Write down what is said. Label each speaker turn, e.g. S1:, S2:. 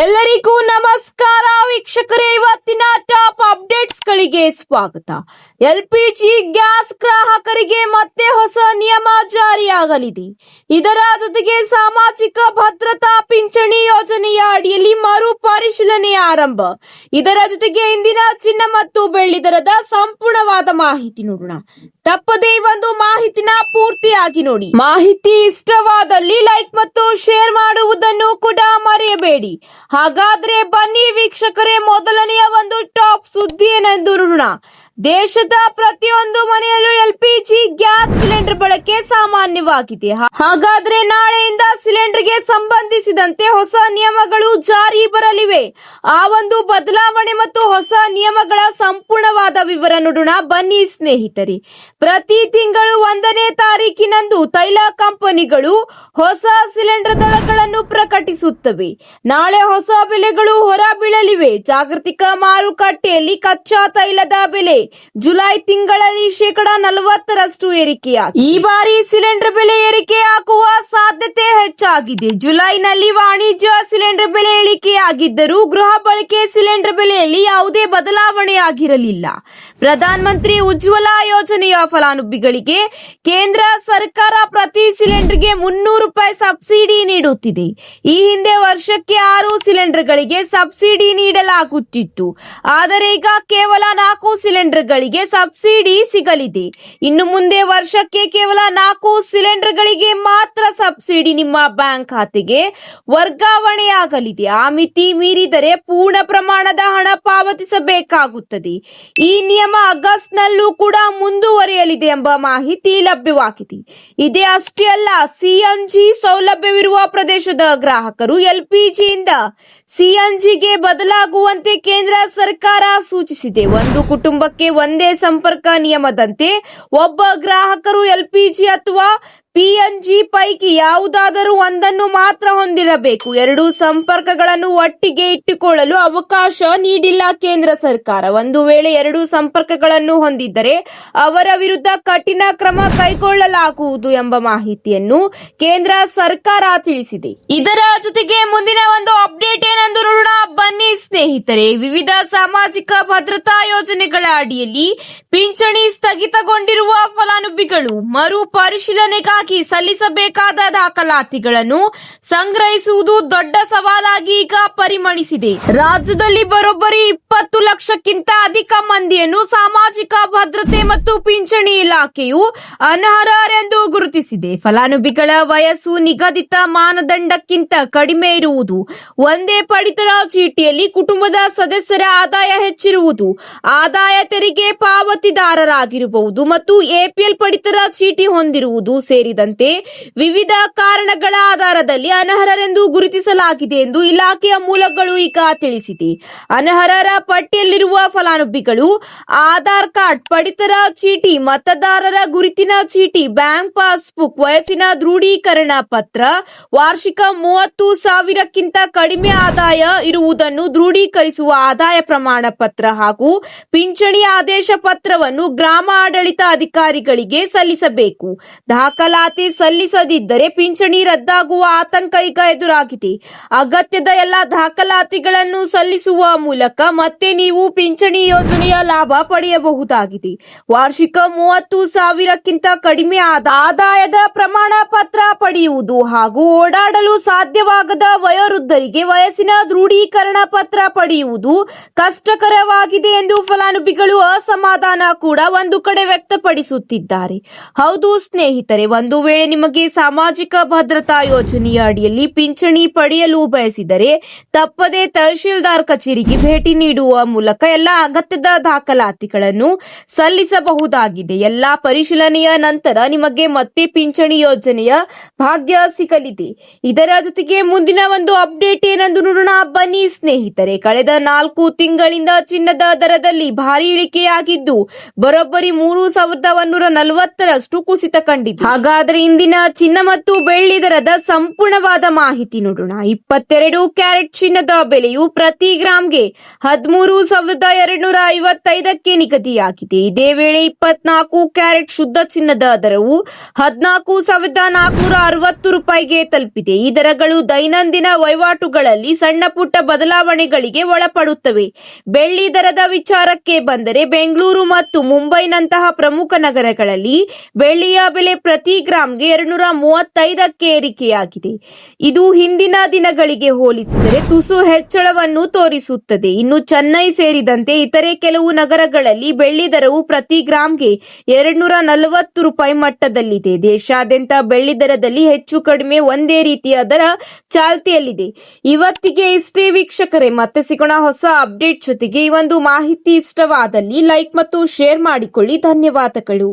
S1: ಎಲ್ಲರಿಗೂ ನಮಸ್ಕಾರ ವೀಕ್ಷಕರೇ, ಇವತ್ತಿನ ಟಾಪ್ ಅಪ್ಡೇಟ್ಸ್ ಗಳಿಗೆ ಸ್ವಾಗತ. ಎಲ್ಪಿಜಿ ಗ್ಯಾಸ್ ಗ್ರಾಹಕರಿಗೆ ಮತ್ತೆ ಹೊಸ ನಿಯಮ ಜಾರಿಯಾಗಲಿದೆ. ಇದರ ಜೊತೆಗೆ ಸಾಮಾಜಿಕ ಭದ್ರತಾ ಪಿಂಚಣಿ ಯೋಜನೆಯ ಅಡಿಯಲ್ಲಿ ಮರು ಪರಿಶೀಲನೆ ಆರಂಭ. ಇದರ ಜೊತೆಗೆ ಇಂದಿನ ಚಿನ್ನ ಮತ್ತು ಬೆಳ್ಳಿ ದರದ ಸಂಪೂರ್ಣವಾದ ಮಾಹಿತಿ ನೋಡೋಣ. ತಪ್ಪದೇ ಒಂದು ಮಾಹಿತಿನ ಪೂರ್ತಿಯಾಗಿ ನೋಡಿ. ಮಾಹಿತಿ ಇಷ್ಟವಾದಲ್ಲಿ ಲೈಕ್ ಮತ್ತು ಶೇರ್ ಮಾಡುವುದನ್ನು ಕೂಡ ಮರೆಯಬೇಡಿ. ಹಾಗಾದ್ರೆ ಬನ್ನಿ ವೀಕ್ಷಕರೇ, ಮೊದಲನೆಯ ಒಂದು ಟಾಪ್ ಸುದ್ದಿ ಏನೆಂದು ನೋಡೋಣ. ದೇಶದ ಪ್ರತಿಯೊಂದು ಮನೆಯಲ್ಲೂ ಎಲ್ಪಿಜಿ ಗ್ಯಾಸ್ ಸಿಲಿಂಡರ್ ಬಳಕೆ ಸಾಮಾನ್ಯವಾಗಿದೆ. ಹಾಗಾದ್ರೆ ನಾಳೆಯಿಂದ ಸಿಲಿಂಡರ್ಗೆ ಸಂಬಂಧಿಸಿದಂತೆ ಹೊಸ ನಿಯಮಗಳು ಜಾರಿ ಬರಲಿವೆ. ಆ ಒಂದು ಬದಲಾವಣೆ ಮತ್ತು ಹೊಸ ನಿಯಮಗಳ ಸಂಪೂರ್ಣವಾದ ವಿವರ ನೋಡೋಣ ಬನ್ನಿ ಸ್ನೇಹಿತರೆ. ಪ್ರತಿ ತಿಂಗಳು 1ನೇ ತಾರೀಕಿನಂದು ತೈಲ ಕಂಪನಿಗಳು ಹೊಸ ಸಿಲಿಂಡರ್ ದರಗಳನ್ನು ಪ್ರಕಟಿಸುತ್ತವೆ. ನಾಳೆ ಹೊಸ ಬೆಲೆಗಳು ಹೊರಬೀಳಲಿವೆ. ಜಾಗತಿಕ ಮಾರುಕಟ್ಟೆಯಲ್ಲಿ ಕಚ್ಚಾ ತೈಲದ ಬೆಲೆ ಜುಲೈ ತಿಂಗಳಲ್ಲಿ 40% ಏರಿಕೆಯಾಗಿದೆ. ಈ ಬಾರಿ ಸಿಲಿಂಡರ್ ಬೆಲೆ ಏರಿಕೆಯಾಗುವ ಸಾಧ್ಯತೆ ಹೆಚ್ಚಾಗಿದೆ. ಜುಲೈನಲ್ಲಿ ವಾಣಿಜ್ಯ ಸಿಲಿಂಡರ್ ಬೆಲೆ ಇಳಿಕೆಯಾಗಿದ್ದರೂ ಗೃಹ ಬಳಕೆ ಸಿಲಿಂಡರ್ ಬೆಲೆಯಲ್ಲಿ ಯಾವುದೇ ಬದಲಾವಣೆ ಆಗಿರಲಿಲ್ಲ. ಪ್ರಧಾನ ಮಂತ್ರಿ ಉಜ್ವಲ ಯೋಜನೆಯ ಫಲಾನುಭವಿಗಳಿಗೆ ಕೇಂದ್ರ ಸರ್ಕಾರ ಪ್ರತಿ ಸಿಲಿಂಡರ್ಗೆ 300 ರೂಪಾಯಿ ಸಬ್ಸಿಡಿ ನೀಡುತ್ತಿದೆ. ಈ ಹಿಂದೆ ವರ್ಷಕ್ಕೆ 6 ಸಿಲಿಂಡರ್ಗಳಿಗೆ ಸಬ್ಸಿಡಿ ನೀಡಲಾಗುತ್ತಿತ್ತು. ಆದರೆ ಈಗ ಕೇವಲ 4 ಸಿಲಿಂಡರ್ಗಳಿಗೆ ಸಬ್ಸಿಡಿ ಸಿಗಲಿದೆ. ಇನ್ನು ಮುಂದೆ ವರ್ಷಕ್ಕೆ ಕೇವಲ 4 ಸಿಲಿಂಡರ್ಗಳಿಗೆ ಮಾತ್ರ ಸಬ್ಸಿಡಿ ನಿಮ್ಮ ಬ್ಯಾಂಕ್ ಖಾತೆಗೆ ವರ್ಗಾವಣೆಯಾಗಲಿದೆ. ಆ ಮಿತಿ ಮೀರಿದರೆ ಪೂರ್ಣ ಪ್ರಮಾಣದ ಹಣ ಪಾವತಿಸಬೇಕಾಗುತ್ತದೆ. ಈ ನಿಯಮ ಆಗಸ್ಟ್ನಲ್ಲೂ ಕೂಡ ಮುಂದುವರಿಯಲಿದೆ ಎಂಬ ಮಾಹಿತಿ ಲಭ್ಯವಾಗಿದೆ. ಇದೇ ಅಷ್ಟೇ ಅಲ್ಲ, ಸಿಎನ್ಜಿ ಸೌಲಭ್ಯವಿರುವ ಪ್ರದೇಶದ ಗ್ರಾಹಕರು ಎಲ್ಪಿಜಿಯಿಂದ ಸಿಎನ್ಜಿಗೆ ಬದಲಾಗುವಂತೆ ಕೇಂದ್ರ ಸರ್ಕಾರ ಸೂಚಿಸಿದೆ. ಒಂದು ಕುಟುಂಬಕ್ಕೆ ಒಂದೇ ಸಂಪರ್ಕ ನಿಯಮದಂತೆ ಒಬ್ಬ ಗ್ರಾಹಕರು ಎಲ್ಪಿಜಿ ಅಥವಾ ಪಿಎನ್ಜಿ ಪೈಕಿ ಯಾವುದಾದರೂ ಒಂದನ್ನು ಮಾತ್ರ ಹೊಂದಿರಬೇಕು. 2 ಸಂಪರ್ಕಗಳನ್ನು ಒಟ್ಟಿಗೆ ಇಟ್ಟುಕೊಳ್ಳಲು ಅವಕಾಶ ನೀಡಿಲ್ಲ ಕೇಂದ್ರ ಸರ್ಕಾರ. ಒಂದು ವೇಳೆ 2 ಸಂಪರ್ಕಗಳನ್ನು ಹೊಂದಿದ್ದರೆ ಅವರ ವಿರುದ್ಧ ಕಠಿಣ ಕ್ರಮ ಕೈಗೊಳ್ಳಲಾಗುವುದು ಎಂಬ ಮಾಹಿತಿಯನ್ನು ಕೇಂದ್ರ ಸರ್ಕಾರ ತಿಳಿಸಿದೆ. ಇದರ ಜೊತೆಗೆ ಮುಂದಿನ ಒಂದು ಅಪ್ಡೇಟ್ ಏನೆಂದು ನೋಡೋಣ ಬನ್ನಿ ಸ್ನೇಹಿತರೆ. ವಿವಿಧ ಸಾಮಾಜಿಕ ಭದ್ರತಾ ಯೋಜನೆಗಳ ಅಡಿಯಲ್ಲಿ ಪಿಂಚಣಿ ಸ್ಥಗಿತಗೊಂಡಿರುವ ಫಲಾನುಭವಿಗಳು ಮರು ಪರಿಶೀಲನೆಗಾಗಿ ಸಲ್ಲಿಸಬೇಕಾದ ದಾಖಲಾತಿಗಳನ್ನು ಸಂಗ್ರಹಿಸುವುದು ದೊಡ್ಡ ಸವಾಲಾಗಿ ಈಗ ಪರಿಮಣಿಸಿದೆ. ರಾಜ್ಯದಲ್ಲಿ ಬರೋಬ್ಬರಿ 20 ಲಕ್ಷಕ್ಕಿಂತ ಅಧಿಕ ಮಂದಿಯನ್ನು ಸಾಮಾಜಿಕ ಭದ್ರತೆ ಮತ್ತು ಪಿಂಚಣಿ ಇಲಾಖೆಯು ಅನರ್ಹರೆಂದು ಗುರುತಿಸಿದೆ. ಫಲಾನುಭವಿಗಳ ವಯಸ್ಸು ನಿಗದಿತ ಮಾನದಂಡಕ್ಕಿಂತ ಕಡಿಮೆ ಇರುವುದು, ಒಂದೇ ಪಡಿತರ ಚೀಟಿಯಲ್ಲಿ ಕುಟುಂಬದ ಸದಸ್ಯರ ಆದಾಯ ಹೆಚ್ಚಿರುವುದು, ಆದಾಯ ತೆರಿಗೆ ಪಾವತಿದಾರರಾಗಿರಬಹುದು ಮತ್ತು ಎಪಿಎಲ್ ಪಡಿತರ ಚೀಟಿ ಹೊಂದಿರುವುದು ಸೇರಿದಂತೆ ವಿವಿಧ ಕಾರಣಗಳ ಆಧಾರದಲ್ಲಿ ಅನರ್ಹರೆಂದು ಗುರುತಿಸಲಾಗಿದೆ ಎಂದು ಇಲಾಖೆಯ ಮೂಲಗಳು ಈಗ ತಿಳಿಸಿದೆ. ಅನರ್ಹರ ಪಟ್ಟಿಯಲ್ಲಿರುವ ಫಲಾನುಭವಿಗಳು ಆಧಾರ್ ಕಾರ್ಡ್, ಪಡಿತರ ಚೀಟಿ, ಮತದಾರರ ಗುರುತಿನ ಚೀಟಿ, ಬ್ಯಾಂಕ್ ಪಾಸ್ಬುಕ್, ವಯಸ್ಸಿನ ದೃಢೀಕರಣ ಪತ್ರ, ವಾರ್ಷಿಕ 30,000ಕ್ಕಿಂತ ಕಡಿಮೆ ಆದಾಯ ಇರುವುದನ್ನು ದೃಢೀಕರಿಸುವ ಆದಾಯ ಪ್ರಮಾಣ ಪತ್ರ ಹಾಗೂ ಪಿಂಚಣಿ ಆದೇಶ ಪತ್ರವನ್ನು ಗ್ರಾಮ ಆಡಳಿತ ಅಧಿಕಾರಿಗಳಿಗೆ ಸಲ್ಲಿಸಬೇಕು. ದಾಖಲಾತಿ ಸಲ್ಲಿಸದಿದ್ದರೆ ಪಿಂಚಣಿ ರದ್ದಾಗುವ ಆತಂಕ ಈಗ ಎದುರಾಗಿದೆ. ಅಗತ್ಯದ ಎಲ್ಲ ದಾಖಲಾತಿಗಳನ್ನು ಸಲ್ಲಿಸುವ ಮೂಲಕ ಮತ್ತೆ ನೀವು ಪಿಂಚಣಿ ಯೋಜನೆಯ ಲಾಭ ಪಡೆಯಬಹುದಾಗಿದೆ. ವಾರ್ಷಿಕ 30,000ಕ್ಕಿಂತ ಕಡಿಮೆ ಆದಾಯದ ಪ್ರಮಾಣ ಪತ್ರ ಪಡೆಯುವುದು ಹಾಗೂ ಓಡಾಡಲು ಸಾಧ್ಯವಾಗದ ವಯೋವೃದ್ಧರಿಗೆ ವಯಸ್ಸಿನ ದೃಢೀಕರಣ ಪತ್ರ ಪಡೆಯುವುದು ಕಷ್ಟಕರವಾಗಿದೆ ಎಂದು ಫಲಾನುಭವಿಗಳು ಅಸಮಾಧಾನ ಕೂಡ ಒಂದು ಕಡೆ ವ್ಯಕ್ತಪಡಿಸುತ್ತಿದ್ದಾರೆ. ಹೌದು ಸ್ನೇಹಿತರೆ, ಒಂದು ವೇಳೆ ನಿಮಗೆ ಸಾಮಾಜಿಕ ಭದ್ರತಾ ಯೋಜನೆಯ ಅಡಿಯಲ್ಲಿ ಪಿಂಚಣಿ ಪಡೆಯಲು ಬಯಸಿದರೆ ತಪ್ಪದೇ ತಹಶೀಲ್ದಾರ್ ಕಚೇರಿಗೆ ಭೇಟಿ ನೀಡುವ ಮೂಲಕ ಎಲ್ಲ ಅಗತ್ಯದ ದಾಖಲಾತಿಗಳನ್ನು ಸಲ್ಲಿಸಬಹುದಾಗಿದೆ. ಎಲ್ಲಾ ಪರಿಶೀಲನೆಯ ನಂತರ ನಿಮಗೆ ಮತ್ತೆ ಪಿಂಚಣಿ ಯೋಜನೆಯ ಭಾಗ್ಯ ಸಿಗಲಿದೆ. ಇದರ ಜೊತೆಗೆ ಮುಂದಿನ ಒಂದು ಅಪ್ಡೇಟ್ ಏನೆಂದು ನೋಡೋಣ ಬನ್ನಿ ಸ್ನೇಹಿತರೆ. ಕಳೆದ 4 ತಿಂಗಳಿಂದ ಚಿನ್ನದ ದರದಲ್ಲಿ ಭಾರಿ ಇಳಿಕೆಯಾಗಿದ್ದು ಬರೋಬ್ಬರಿ 3,140ರಷ್ಟು ಕುಸಿತ ಕಂಡಿದೆ. ಹಾಗಾದ್ರೆ ಇಂದಿನ ಚಿನ್ನ ಮತ್ತು ಬೆಳ್ಳಿ ದರದ ಸಂಪೂರ್ಣವಾದ ಮಾಹಿತಿ ನೋಡೋಣ. 22 ಕ್ಯಾರೆಟ್ ಚಿನ್ನದ ಬೆಲೆಯು ಪ್ರತಿ ಗ್ರಾಂಗೆ 13,255ಕ್ಕೆ ನಿಗದಿಯಾಗಿದೆ. ಇದೇ ವೇಳೆ 24 ಕ್ಯಾರೆಟ್ ಶುದ್ಧ ಚಿನ್ನದ ದರವು 14,460 ರೂಪಾಯಿಗೆ ತಲುಪಿದೆ. ಈ ದರಗಳು ದೈನಂದಿನ ವಹಿವಾಟುಗಳಲ್ಲಿ ಸಣ್ಣ ಪುಟ್ಟ ಬದಲಾವಣೆಗಳಿಗೆ ಒಳಪಡುತ್ತವೆ. ಬೆಳ್ಳಿ ದರದ ವಿಚಾರಕ್ಕೆ ಬಂದರೆ ಬೆಂಗಳೂರು ಮತ್ತು ಮುಂಬೈನಂತಹ ಪ್ರಮುಖ ನಗರಗಳಲ್ಲಿ ಬೆಳ್ಳಿಯ ಬೆಲೆ ಪ್ರತಿ ಗ್ರಾಂಗೆ 235ಕ್ಕೆ ಏರಿಕೆಯಾಗಿದೆ. ಇದು ಹಿಂದಿನ ದಿನಗಳಿಗೆ ಹೋಲಿಸಿದರೆ ತುಸು ಹೆಚ್ಚಳವನ್ನು ತೋರಿಸುತ್ತದೆ. ಇನ್ನು ಚೆನ್ನೈ ಸೇರಿದಂತೆ ಇತರೆ ಕೆಲವು ನಗರಗಳಲ್ಲಿ ಬೆಳ್ಳಿ ದರವು ಪ್ರತಿ ಗ್ರಾಂಗೆ 240 ರೂಪಾಯಿ ಮಟ್ಟದಲ್ಲಿದೆ. ದೇಶಾದ್ಯಂತ ಬೆಳ್ಳಿ ದರದಲ್ಲಿ ಹೆಚ್ಚು ಕಡಿಮೆ ಒಂದೇ ರೀತಿಯ ದರ ಚಾಲ್ತಿಯಲ್ಲಿದೆ. ಇವತ್ತಿಗೆ ಇಷ್ಟೇ ವೀಕ್ಷಕರೇ, ಮತ್ತೆ ಸಿಗೋಣ ಹೊಸ ಅಪ್ಡೇಟ್ ಜೊತೆಗೆ. ಈ ಒಂದು ಮಾಹಿತಿ ಇಷ್ಟವಾದಲ್ಲಿ ಲೈಕ್ ಮತ್ತು ಶೇರ್ ಮಾಡಿಕೊಳ್ಳಿ. ಧನ್ಯವಾದಗಳು.